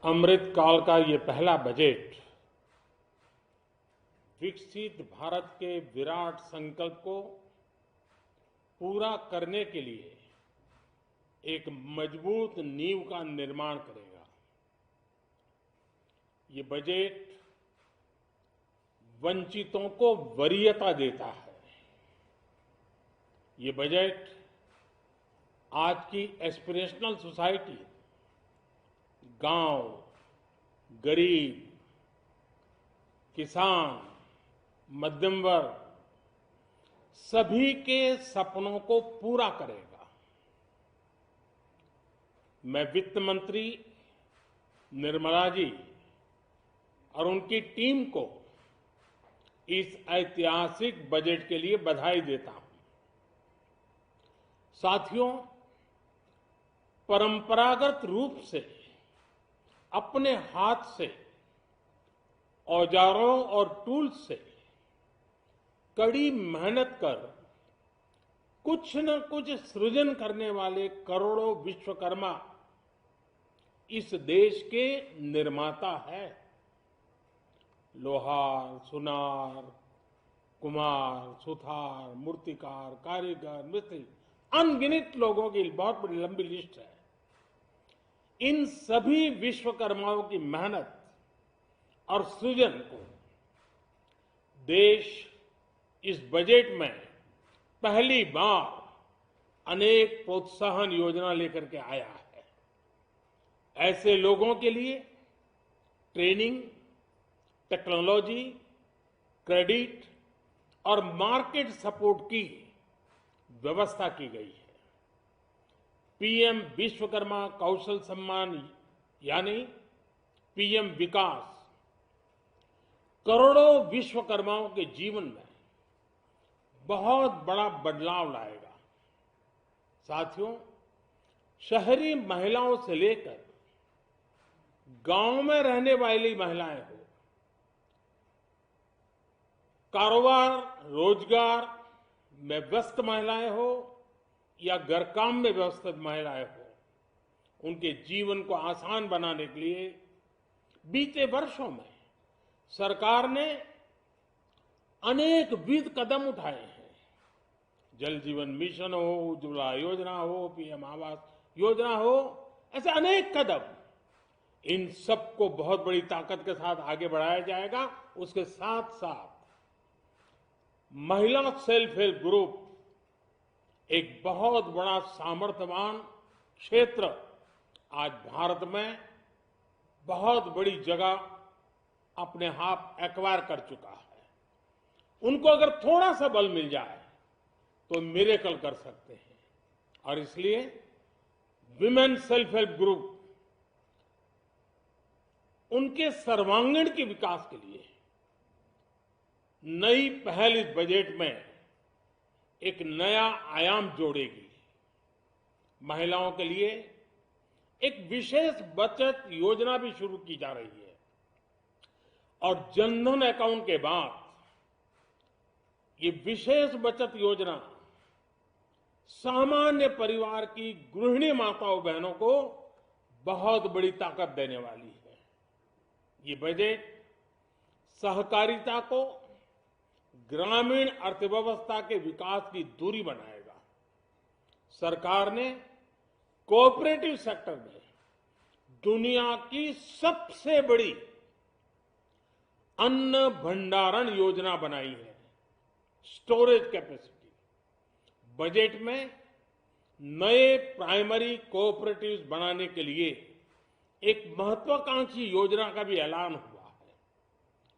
अमृत काल का ये पहला बजट विकसित भारत के विराट संकल्प को पूरा करने के लिए एक मजबूत नींव का निर्माण करेगा। ये बजट वंचितों को वरीयता देता है। ये बजट आज की एस्पिरेशनल सोसाइटी, गांव, गरीब, किसान, मध्यम वर्ग सभी के सपनों को पूरा करेगा। मैं वित्त मंत्री निर्मला जी और उनकी टीम को इस ऐतिहासिक बजट के लिए बधाई देता हूं। साथियों, परंपरागत रूप से अपने हाथ से औजारों और टूल्स से कड़ी मेहनत कर कुछ न कुछ सृजन करने वाले करोड़ों विश्वकर्मा इस देश के निर्माता है। लोहार, सुनार, कुम्हार, सुथार, मूर्तिकार, कारीगर, मिस्त्री, अनगिनत लोगों की बहुत बड़ी लंबी लिस्ट है। इन सभी विश्वकर्माओं की मेहनत और सृजन को देश इस बजट में पहली बार अनेक प्रोत्साहन योजना लेकर के आया है। ऐसे लोगों के लिए ट्रेनिंग, टेक्नोलॉजी, क्रेडिट और मार्केट सपोर्ट की व्यवस्था की गई है। पीएम विश्वकर्मा कौशल सम्मान यानी पीएम विकास करोड़ों विश्वकर्माओं के जीवन में बहुत बड़ा बदलाव लाएगा। साथियों, शहरी महिलाओं से लेकर गांव में रहने वाली महिलाएं हो, कारोबार रोजगार में व्यस्त महिलाएं हो या घर काम में व्यस्त महिलाएं हो, उनके जीवन को आसान बनाने के लिए बीते वर्षों में सरकार ने अनेकविध कदम उठाए हैं। जल जीवन मिशन हो, उज्ज्वला योजना हो, पीएम आवास योजना हो, ऐसे अनेक कदम, इन सबको बहुत बड़ी ताकत के साथ आगे बढ़ाया जाएगा। उसके साथ साथ महिला सेल्फ हेल्प ग्रुप एक बहुत बड़ा सामर्थ्यवान क्षेत्र आज भारत में बहुत बड़ी जगह अपने हाथ एक्वायर कर चुका है। उनको अगर थोड़ा सा बल मिल जाए तो मिरेकल कर सकते हैं। और इसलिए विमेन सेल्फ हेल्प ग्रुप उनके सर्वांगीण के विकास के लिए नई पहल इस बजट में एक नया आयाम जोड़ेगी। महिलाओं के लिए एक विशेष बचत योजना भी शुरू की जा रही है और जनधन अकाउंट के बाद ये विशेष बचत योजना सामान्य परिवार की गृहिणी माताओं बहनों को बहुत बड़ी ताकत देने वाली है। ये बजट सहकारिता को ग्रामीण अर्थव्यवस्था के विकास की धुरी बनाएगा। सरकार ने कोऑपरेटिव सेक्टर में दुनिया की सबसे बड़ी अन्न भंडारण योजना बनाई है, स्टोरेज कैपेसिटी। बजट में नए प्राइमरी कोऑपरेटिव्स बनाने के लिए एक महत्वाकांक्षी योजना का भी ऐलान हुआ है।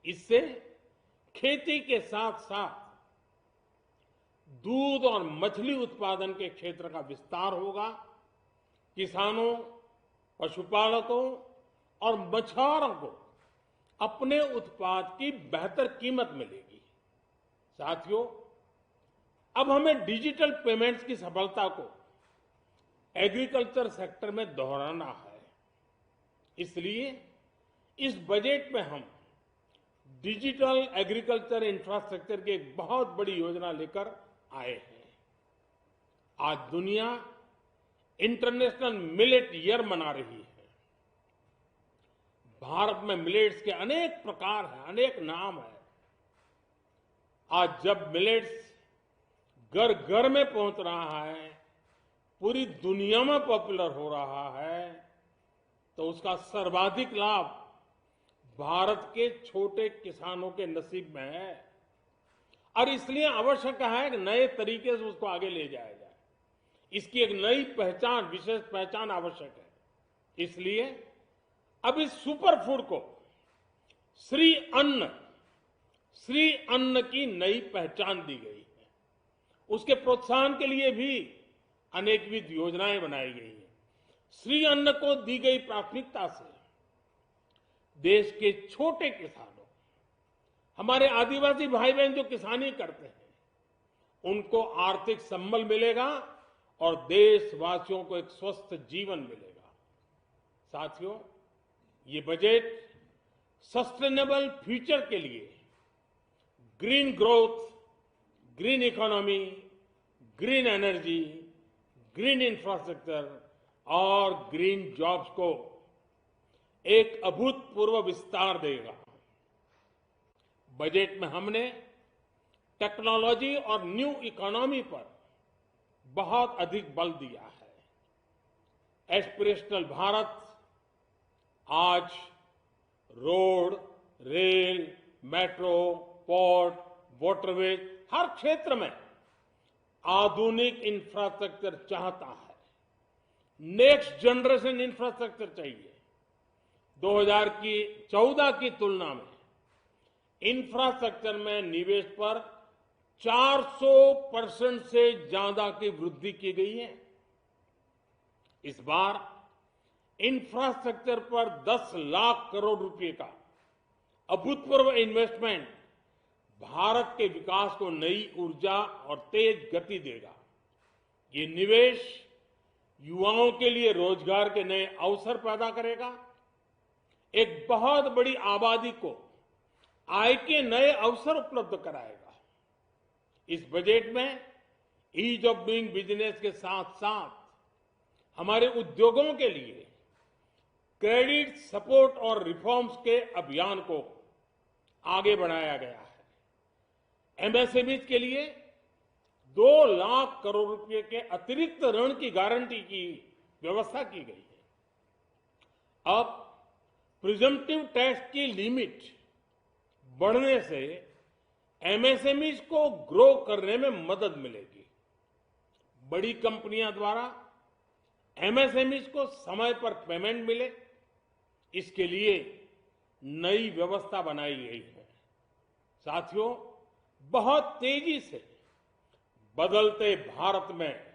इससे खेती के साथ साथ दूध और मछली उत्पादन के क्षेत्र का विस्तार होगा। किसानों, पशुपालकों और मछुआरों को अपने उत्पाद की बेहतर कीमत मिलेगी। साथियों, अब हमें डिजिटल पेमेंट्स की सफलता को एग्रीकल्चर सेक्टर में दोहराना है। इसलिए इस बजट में हम डिजिटल एग्रीकल्चर इंफ्रास्ट्रक्चर की एक बहुत बड़ी योजना लेकर आए हैं। आज दुनिया इंटरनेशनल मिलेट ईयर मना रही है। भारत में मिलेट्स के अनेक प्रकार हैं, अनेक नाम हैं। आज जब मिलेट्स घर घर में पहुंच रहा है, पूरी दुनिया में पॉपुलर हो रहा है, तो उसका सर्वाधिक लाभ भारत के छोटे किसानों के नसीब में है। और इसलिए आवश्यक है कि नए तरीके से उसको आगे ले जाया जाए। इसकी एक नई पहचान, विशेष पहचान आवश्यक है। इसलिए अब इस सुपर फूड को श्री अन्न की नई पहचान दी गई है। उसके प्रोत्साहन के लिए भी अनेकविध योजनाएं बनाई गई हैं। श्री अन्न को दी गई प्राथमिकता से देश के छोटे किसानों, हमारे आदिवासी भाई बहन जो किसानी करते हैं, उनको आर्थिक संबल मिलेगा और देशवासियों को एक स्वस्थ जीवन मिलेगा। साथियों, ये बजट सस्टेनेबल फ्यूचर के लिए green growth, green economy, green energy, green infrastructure और ग्रीन जॉब्स को एक अभूतपूर्व विस्तार देगा। बजट में हमने टेक्नोलॉजी और न्यू इकोनॉमी पर बहुत अधिक बल दिया है। एस्पिरेशनल भारत आज road, rail, metro, port, waterways, हर क्षेत्र में आधुनिक इंफ्रास्ट्रक्चर चाहता है। नेक्स्ट जनरेशन इंफ्रास्ट्रक्चर चाहिए। 2014 की तुलना में इंफ्रास्ट्रक्चर में निवेश पर 400% से ज्यादा की वृद्धि की गई है। इस बार इंफ्रास्ट्रक्चर पर 10 लाख करोड़ रुपए का अभूतपूर्व इन्वेस्टमेंट भारत के विकास को नई ऊर्जा और तेज गति देगा। ये निवेश युवाओं के लिए रोजगार के नए अवसर पैदा करेगा, एक बहुत बड़ी आबादी को आय के नए अवसर उपलब्ध कराएगा। इस बजट में ईज ऑफ डूइंग बिजनेस के साथ साथ हमारे उद्योगों के लिए क्रेडिट सपोर्ट और रिफॉर्म्स के अभियान को आगे बढ़ाया गया है। एमएसएमईज के लिए 2 लाख करोड़ रुपए के अतिरिक्त ऋण की गारंटी की व्यवस्था की गई है। अब प्रिजम्पटिव टैक्स की लिमिट बढ़ने से एमएसएमईज को ग्रो करने में मदद मिलेगी। बड़ी कंपनियां द्वारा एमएसएमईज को समय पर पेमेंट मिले, इसके लिए नई व्यवस्था बनाई गई है। साथियों, बहुत तेजी से बदलते भारत में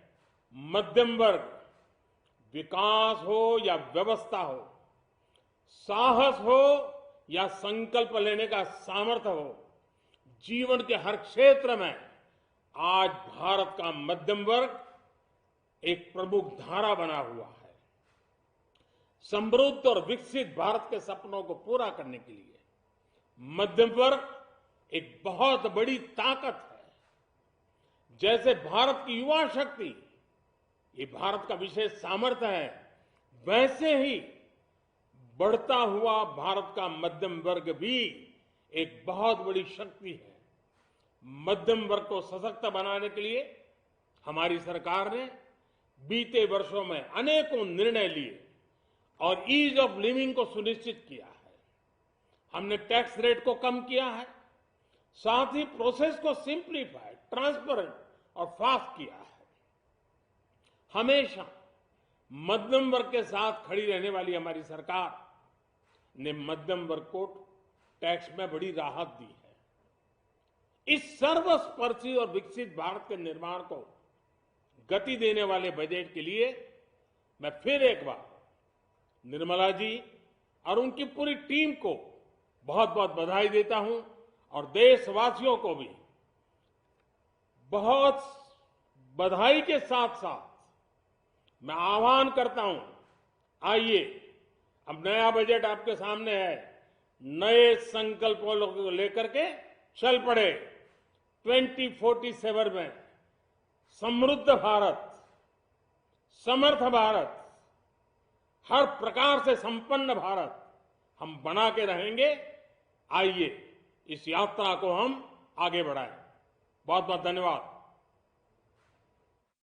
मध्यम वर्ग, विकास हो या व्यवस्था हो, साहस हो या संकल्प लेने का सामर्थ्य हो, जीवन के हर क्षेत्र में आज भारत का मध्यम वर्ग एक प्रमुख धारा बना हुआ है। समृद्ध और विकसित भारत के सपनों को पूरा करने के लिए मध्यम वर्ग एक बहुत बड़ी ताकत है। जैसे भारत की युवा शक्ति ये भारत का विशेष सामर्थ्य है, वैसे ही बढ़ता हुआ भारत का मध्यम वर्ग भी एक बहुत बड़ी शक्ति है। मध्यम वर्ग को सशक्त बनाने के लिए हमारी सरकार ने बीते वर्षों में अनेकों निर्णय लिए और ईज ऑफ लिविंग को सुनिश्चित किया है। हमने टैक्स रेट को कम किया है, साथ ही प्रोसेस को सिंप्लीफाई, ट्रांसपेरेंट और फास्ट किया है। हमेशा मध्यम वर्ग के साथ खड़ी रहने वाली हमारी सरकार ने मध्यम वर्ग को टैक्स में बड़ी राहत दी है। इस सर्वस्पर्शी और विकसित भारत के निर्माण को गति देने वाले बजट के लिए मैं फिर एक बार निर्मला जी और उनकी पूरी टीम को बहुत बहुत बधाई देता हूं और देशवासियों को भी बहुत बधाई के साथ साथ मैं आह्वान करता हूं, आइए अब नया बजट आपके सामने है, नए संकल्पों को लेकर के चल पड़े। 2047 में समृद्ध भारत, समर्थ भारत, हर प्रकार से संपन्न भारत, हम बना के रहेंगे। आइए इस यात्रा को हम आगे बढ़ाएं। बहुत बहुत धन्यवाद।